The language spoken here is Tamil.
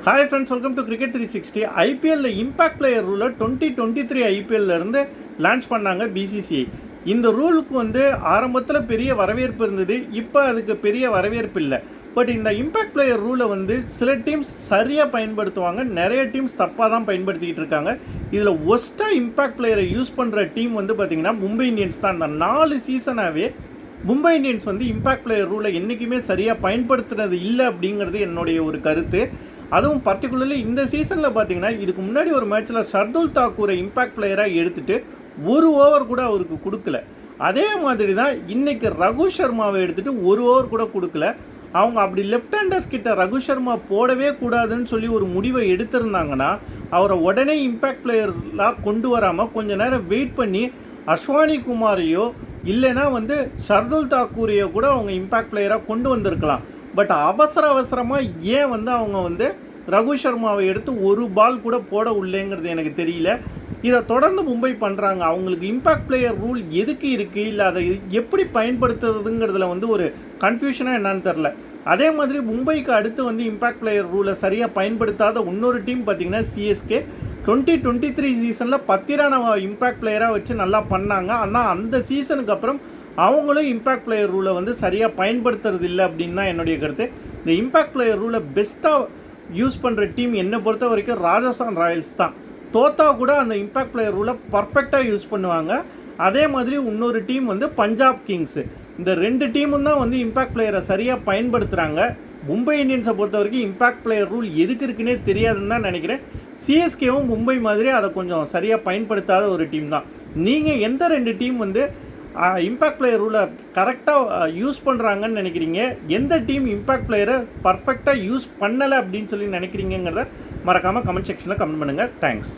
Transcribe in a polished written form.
Hi friends, welcome to cricket 360. ஐபிஎல்ல இம்பாக்ட் பிளேயர் ரூலை 2023 ஐபிஎல்ல இருந்து லான்ச் பண்ணாங்க பிசிசிஐ. இந்த ரூலுக்கு ஆரம்பத்தில் பெரிய வரவேற்பு இருந்தது. இப்போ அதுக்கு பெரிய வரவேற்பு இல்லை. பட் இந்த இம்பாக்ட் பிளேயர் ரூலை சில டீம்ஸ் சரியாக பயன்படுத்துவாங்க, நிறைய டீம்ஸ் தப்பாக தான் பயன்படுத்திக்கிட்டு இருக்காங்க. இதில் ஒஸ்ட்டாக இம்பாக்ட் பிளேயரை யூஸ் பண்ணுற டீம் பார்த்தீங்கன்னா மும்பை இந்தியன்ஸ் தான். இந்த 4 சீசனாகவே மும்பை இந்தியன்ஸ் இம்பாக்ட் பிளேயர் ரூலை என்றைக்குமே சரியாக பயன்படுத்துனது இல்லை அப்படிங்கிறது என்னுடைய ஒரு கருத்து. அதுவும் பர்டிகுலர்லி இந்த சீசனில் பார்த்தீங்கன்னா இதுக்கு முன்னாடி ஒரு மேட்ச்சில் ஷர்துல் தாக்கூரை இம்பாக்ட் பிளேயராக எடுத்துகிட்டு ஒரு ஓவர் கூட அவருக்கு கொடுக்கல. அதே மாதிரி தான் இன்றைக்கி ரகு சர்மாவை எடுத்துகிட்டு ஒரு ஓவர் கூட கொடுக்கல. அவங்க அப்படி லெஃப்ட் ஹேண்டர்ஸ் கிட்ட ரகு சர்மா போடவே கூடாதுன்னு சொல்லி ஒரு முடிவை எடுத்திருந்தாங்கன்னா அவரை உடனே இம்பாக்ட் பிளேயர்லாம் கொண்டு வராமல் கொஞ்சம் நேரம் வெயிட் பண்ணி அஸ்வானி குமாரையோ இல்லைன்னா ஷர்துல் தாக்கூரையோ கூட அவங்க இம்பாக்ட் பிளேயராக கொண்டு வந்திருக்கலாம். பட் அவசரமாக ஏன் அவங்க ரகு சர்மாவை எடுத்து ஒரு பால் கூட போட உள்ளேங்கிறது எனக்கு தெரியல. இதை தொடர்ந்து மும்பை பண்ணுறாங்க. அவங்களுக்கு இம்பாக்ட் பிளேயர் ரூல் எதுக்கு இருக்குது, இல்லை அதை எப்படி பயன்படுத்துறதுங்கிறதுல ஒரு கன்ஃபியூஷனாக என்னன்னு தெரில. அதே மாதிரி மும்பைக்கு அடுத்து இம்பாக்ட் பிளேயர் ரூலை சரியாக பயன்படுத்தாத இன்னொரு டீம் பார்த்திங்கன்னா சிஎஸ்கே. 2023 சீசனில் பத்திரான இம்பாக்ட் பிளேயராக வச்சு நல்லா பண்ணாங்க. ஆனால் அந்த சீசனுக்கு அப்புறம் அவங்களும் இம்பாக்ட் பிளேயர் ரூலை சரியாக பயன்படுத்துறது இல்லை அப்படின்னு தான் என்னுடைய கருத்து. இந்த இம்பாக்ட் பிளேயர் ரூலை பெஸ்ட்டாக யூஸ் பண்ணுற டீம் என்னை பொறுத்த வரைக்கும் ராஜஸ்தான் ராயல்ஸ் தான். தோத்தா கூட அந்த இம்பாக்ட் பிளேயர் ரூலை பர்ஃபெக்டாக யூஸ் பண்ணுவாங்க. அதே மாதிரி இன்னொரு டீம் பஞ்சாப் கிங்ஸு. இந்த 2 டீமும் தான் இம்பாக்ட் பிளேயரை சரியாக பயன்படுத்துகிறாங்க. மும்பை இந்தியன்ஸை பொறுத்த வரைக்கும் இம்பாக்ட் பிளேயர் ரூல் எதுக்கு இருக்குன்னே தெரியாதுன்னு தான் நினைக்கிறேன். சிஎஸ்கேவும் மும்பை மாதிரி அதை கொஞ்சம் சரியாக பயன்படுத்தாத ஒரு டீம் தான். நீங்கள் எந்த 2 டீம் இம்பாக்ட் பிளேயர் ரூலை கரெக்டாக யூஸ் பண்ணுறாங்கன்னு நினைக்கிறீங்க, எந்த டீம் இம்பாக்ட் பிளேயரை பர்ஃபெக்டாக யூஸ் பண்ணலை அப்படின்னு சொல்லி நினைக்கிறீங்கிறத மறக்காமல் கமெண்ட் செக்ஷனில் கமெண்ட் பண்ணுங்கள். தேங்க்ஸ்.